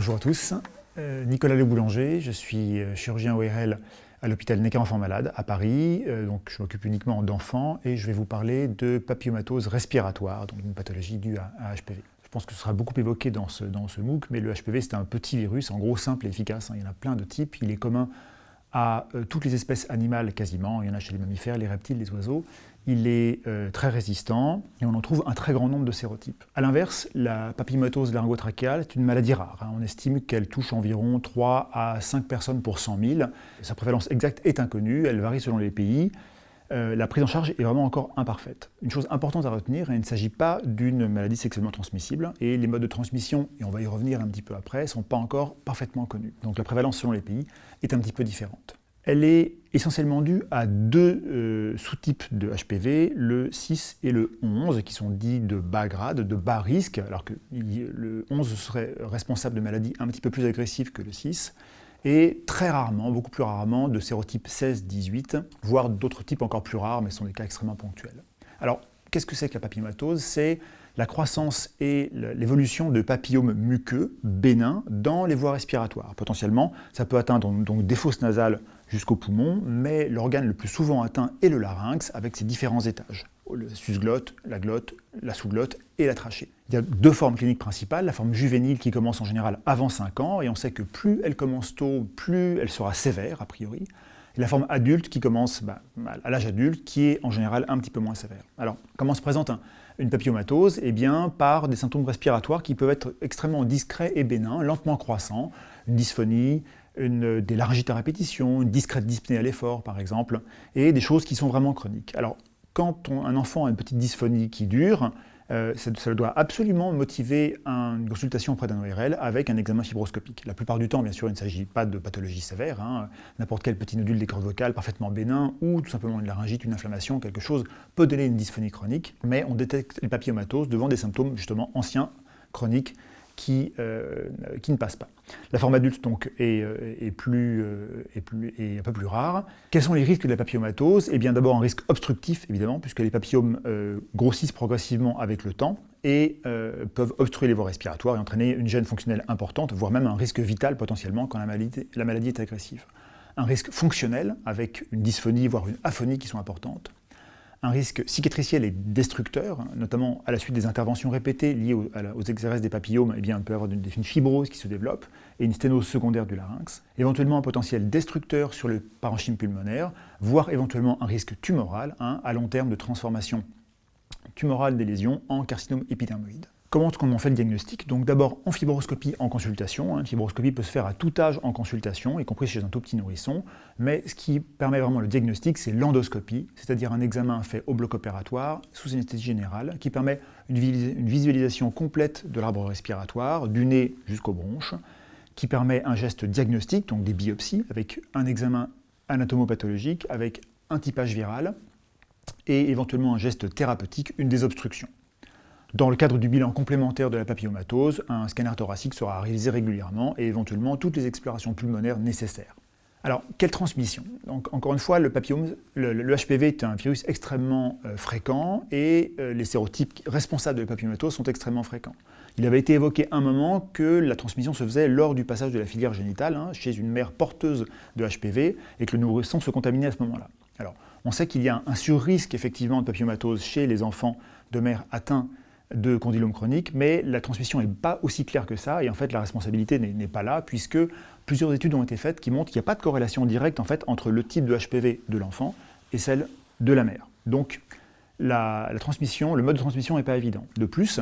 Bonjour à tous, Nicolas Le Boulanger, je suis chirurgien ORL à l'hôpital Necker-Enfants Malades à Paris. Donc je m'occupe uniquement d'enfants et je vais vous parler de papillomatose respiratoire, donc une pathologie due à HPV. Je pense que ce sera beaucoup évoqué dans ce MOOC, mais le HPV c'est un petit virus, en gros simple et efficace. Il y en a plein de types, il est commun à toutes les espèces animales quasiment, il y en a chez les mammifères, les reptiles, les oiseaux. Il est très résistant et on en trouve un très grand nombre de sérotypes. A l'inverse, la papillomatose laryngotrachéale est une maladie rare. On estime qu'elle touche environ 3 à 5 personnes pour 100 000. Sa prévalence exacte est inconnue, elle varie selon les pays. La prise en charge est vraiment encore imparfaite. Une chose importante à retenir, il ne s'agit pas d'une maladie sexuellement transmissible et les modes de transmission, et on va y revenir un petit peu après, ne sont pas encore parfaitement connus. Donc la prévalence selon les pays est un petit peu différente. Elle est essentiellement due à deux sous-types de HPV, le 6 et le 11, qui sont dits de bas grade, de bas risque, alors que le 11 serait responsable de maladies un petit peu plus agressives que le 6, et très rarement, beaucoup plus rarement, de sérotype 16-18, voire d'autres types encore plus rares, mais ce sont des cas extrêmement ponctuels. Alors, qu'est-ce que c'est que la papillomatose ? C'est la croissance et l'évolution de papillomes muqueux, bénins, dans les voies respiratoires. Potentiellement, ça peut atteindre donc des fosses nasales jusqu'au poumon, mais l'organe le plus souvent atteint est le larynx, avec ses différents étages. Le susglotte, la sous-glotte et la trachée. Il y a deux formes cliniques principales, la forme juvénile qui commence en général avant 5 ans, et on sait que plus elle commence tôt, plus elle sera sévère, a priori. Et la forme adulte qui commence à l'âge adulte, qui est en général un petit peu moins sévère. Alors, comment se présente une papillomatose ? Eh bien, par des symptômes respiratoires qui peuvent être extrêmement discrets et bénins, lentement croissants, une dysphonie, des laryngites à répétition, une discrète dyspnée à l'effort, par exemple, et des choses qui sont vraiment chroniques. Alors, quand un enfant a une petite dysphonie qui dure, ça doit absolument motiver une consultation auprès d'un ORL avec un examen fibroscopique. La plupart du temps, bien sûr, il ne s'agit pas de pathologie sévère. N'importe quel petit nodule des cordes vocales parfaitement bénin ou tout simplement une laryngite, une inflammation, quelque chose peut donner une dysphonie chronique, mais on détecte les papillomatoses devant des symptômes justement anciens, chroniques, qui ne passent pas. La forme adulte donc est un peu plus rare. Quels sont les risques de la papillomatose ? Eh bien d'abord un risque obstructif évidemment, puisque les papillomes grossissent progressivement avec le temps et peuvent obstruer les voies respiratoires et entraîner une gêne fonctionnelle importante, voire même un risque vital potentiellement quand la maladie est agressive. Un risque fonctionnel avec une dysphonie, voire une aphonie qui sont importantes. Un risque cicatriciel et destructeur, notamment à la suite des interventions répétées liées aux exéreses des papillomes, eh bien, il peut y avoir une fibrose qui se développe et une sténose secondaire du larynx. Éventuellement un potentiel destructeur sur le parenchyme pulmonaire, voire éventuellement un risque tumoral à long terme de transformation tumorale des lésions en carcinome épidermoïde. Comment est-ce qu'on en fait le diagnostic ? Donc d'abord en fibroscopie en consultation. Une fibroscopie peut se faire à tout âge en consultation, y compris chez un tout petit nourrisson. Mais ce qui permet vraiment le diagnostic, c'est l'endoscopie, c'est-à-dire un examen fait au bloc opératoire, sous anesthésie générale, qui permet une visualisation complète de l'arbre respiratoire, du nez jusqu'aux bronches, qui permet un geste diagnostique, donc des biopsies, avec un examen anatomopathologique, avec un typage viral, et éventuellement un geste thérapeutique, une désobstruction. Dans le cadre du bilan complémentaire de la papillomatose, un scanner thoracique sera réalisé régulièrement et éventuellement toutes les explorations pulmonaires nécessaires. Alors, quelle transmission ? Donc, encore une fois, le HPV est un virus extrêmement fréquent et les sérotypes responsables de la papillomatose sont extrêmement fréquents. Il avait été évoqué un moment que la transmission se faisait lors du passage de la filière génitale chez une mère porteuse de HPV et que le nourrisson se contaminait à ce moment-là. Alors, on sait qu'il y a un surrisque effectivement de papillomatose chez les enfants de mères atteints de condylome chronique, mais la transmission n'est pas aussi claire que ça, et en fait la responsabilité n'est pas là, puisque plusieurs études ont été faites qui montrent qu'il n'y a pas de corrélation directe en fait, entre le type de HPV de l'enfant et celle de la mère. Donc la transmission, le mode de transmission n'est pas évident. De plus,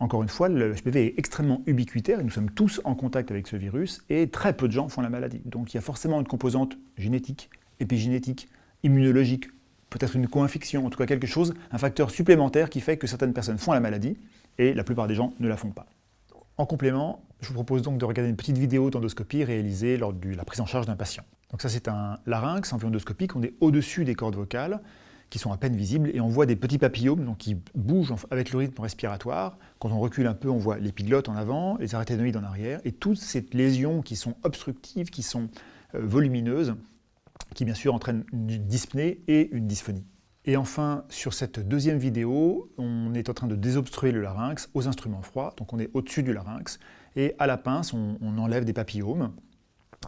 encore une fois, le HPV est extrêmement ubiquitaire, et nous sommes tous en contact avec ce virus, et très peu de gens font la maladie. Donc il y a forcément une composante génétique, épigénétique, immunologique, peut-être une co-infection, en tout cas quelque chose, un facteur supplémentaire qui fait que certaines personnes font la maladie et la plupart des gens ne la font pas. En complément, je vous propose donc de regarder une petite vidéo d'endoscopie réalisée lors de la prise en charge d'un patient. Donc ça c'est un larynx endoscopique, on est au-dessus des cordes vocales qui sont à peine visibles et on voit des petits papillomes donc, qui bougent avec le rythme respiratoire. Quand on recule un peu, on voit l'épiglotte en avant, les aryténoïdes en arrière et toutes ces lésions qui sont obstructives, qui sont volumineuses, qui bien sûr entraîne une dyspnée et une dysphonie. Et enfin, sur cette deuxième vidéo, on est en train de désobstruer le larynx aux instruments froids, donc on est au-dessus du larynx, Et à la pince, on enlève des papillomes,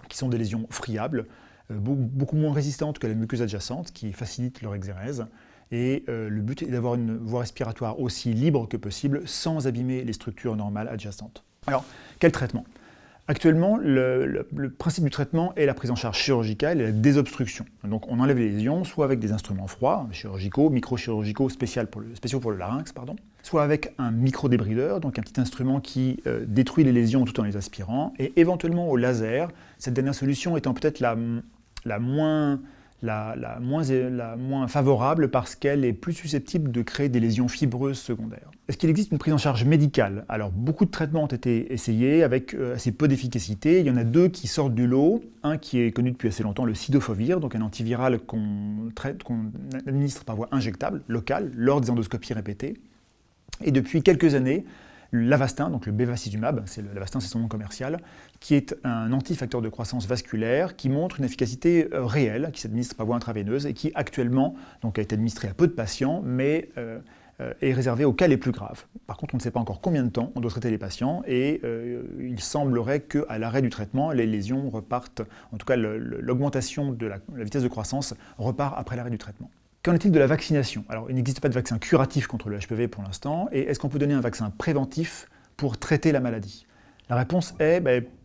qui sont des lésions friables, beaucoup moins résistantes que la muqueuse adjacente, qui facilite leur exérèse. Et le but est d'avoir une voie respiratoire aussi libre que possible, sans abîmer les structures normales adjacentes. Alors, quel traitement ? Actuellement, le principe du traitement est la prise en charge chirurgicale et la désobstruction. Donc on enlève les lésions, soit avec des instruments froids, chirurgicaux, microchirurgicaux spéciaux pour le larynx, soit avec un microdébrideur, donc un petit instrument qui détruit les lésions tout en les aspirant, et éventuellement au laser, cette dernière solution étant peut-être la moins favorable parce qu'elle est plus susceptible de créer des lésions fibreuses secondaires. Est-ce qu'il existe une prise en charge médicale ? Alors, beaucoup de traitements ont été essayés avec assez peu d'efficacité. Il y en a deux qui sortent du lot. Un qui est connu depuis assez longtemps, le cidofovir, donc un antiviral qu'on administre par voie injectable, locale, lors des endoscopies répétées. Et depuis quelques années, l'Avastin, donc le bevacizumab, l'Avastin c'est son nom commercial, qui est un antifacteur de croissance vasculaire qui montre une efficacité réelle, qui s'administre par voie intraveineuse et qui actuellement donc, a été administré à peu de patients, mais est réservé aux cas les plus graves. Par contre, on ne sait pas encore combien de temps on doit traiter les patients et il semblerait qu'à l'arrêt du traitement, les lésions repartent, en tout cas l'augmentation de la vitesse de croissance repart après l'arrêt du traitement. Qu'en est-il de la vaccination ? Alors, il n'existe pas de vaccin curatif contre le HPV pour l'instant, et est-ce qu'on peut donner un vaccin préventif pour traiter la maladie ? La réponse est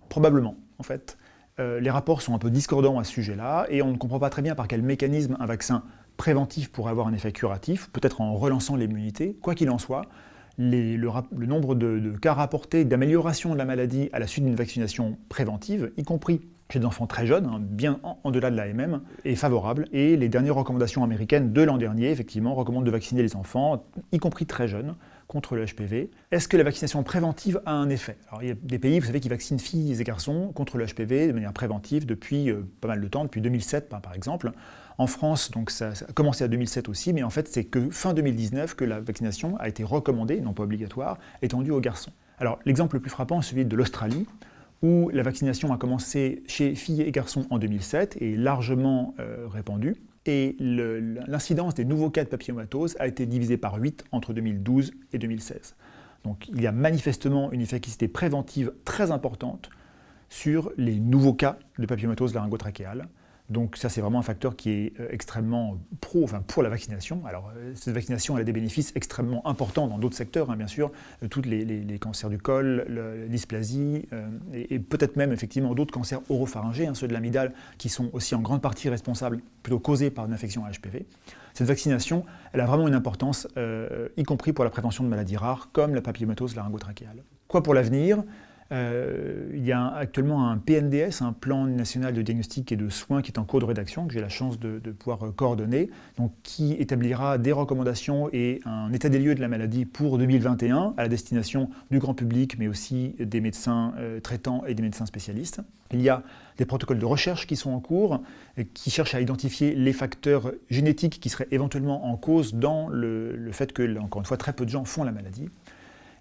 probablement, en fait. Les rapports sont un peu discordants à ce sujet-là, et on ne comprend pas très bien par quel mécanisme un vaccin préventif pourrait avoir un effet curatif, peut-être en relançant l'immunité. Quoi qu'il en soit, le nombre de cas rapportés d'amélioration de la maladie à la suite d'une vaccination préventive, y compris chez des enfants très jeunes, bien en delà de l'AMM, est favorable. Et les dernières recommandations américaines de l'an dernier, effectivement, recommandent de vacciner les enfants, y compris très jeunes, contre le HPV. Est-ce que la vaccination préventive a un effet ? Alors, il y a des pays, vous savez, qui vaccinent filles et garçons contre le HPV de manière préventive depuis pas mal de temps, depuis 2007 par exemple. En France, donc ça a commencé à 2007 aussi, mais en fait, c'est que fin 2019 que la vaccination a été recommandée, non pas obligatoire, étendue aux garçons. Alors, l'exemple le plus frappant est celui de l'Australie, où la vaccination a commencé chez filles et garçons en 2007 et est largement répandue. Et l'incidence des nouveaux cas de papillomatose a été divisée par 8 entre 2012 et 2016. Donc il y a manifestement une efficacité préventive très importante sur les nouveaux cas de papillomatose laryngotrachéale. Donc ça, c'est vraiment un facteur qui est extrêmement pour la vaccination. Alors cette vaccination, elle a des bénéfices extrêmement importants dans d'autres secteurs, bien sûr, tous les cancers du col, la dysplasie, et peut-être même effectivement d'autres cancers oropharyngés, ceux de l'amygdale, qui sont aussi en grande partie responsables, plutôt causés par une infection à HPV. Cette vaccination, elle a vraiment une importance, y compris pour la prévention de maladies rares, comme la papillomatose laryngotrachéale. Quoi pour l'avenir ? Il y a actuellement un PNDS, un plan national de diagnostic et de soins qui est en cours de rédaction, que j'ai la chance de pouvoir coordonner, donc qui établira des recommandations et un état des lieux de la maladie pour 2021 à la destination du grand public, mais aussi des médecins traitants et des médecins spécialistes. Il y a des protocoles de recherche qui sont en cours, qui cherchent à identifier les facteurs génétiques qui seraient éventuellement en cause dans le fait que, encore une fois, très peu de gens font la maladie.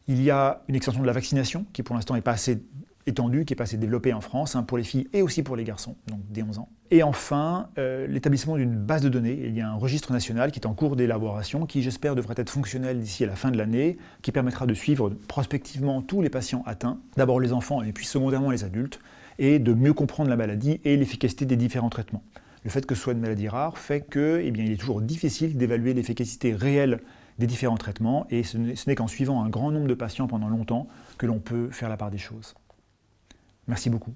Il y a une extension de la vaccination qui pour l'instant n'est pas assez étendue, qui n'est pas assez développée en France, pour les filles et aussi pour les garçons, donc dès 11 ans. Et enfin, l'établissement d'une base de données. Il y a un registre national qui est en cours d'élaboration, qui j'espère devrait être fonctionnel d'ici à la fin de l'année, qui permettra de suivre prospectivement tous les patients atteints, d'abord les enfants et puis secondairement les adultes, et de mieux comprendre la maladie et l'efficacité des différents traitements. Le fait que ce soit une maladie rare fait que, il est toujours difficile d'évaluer l'efficacité réelle des différents traitements, et ce n'est qu'en suivant un grand nombre de patients pendant longtemps que l'on peut faire la part des choses. Merci beaucoup.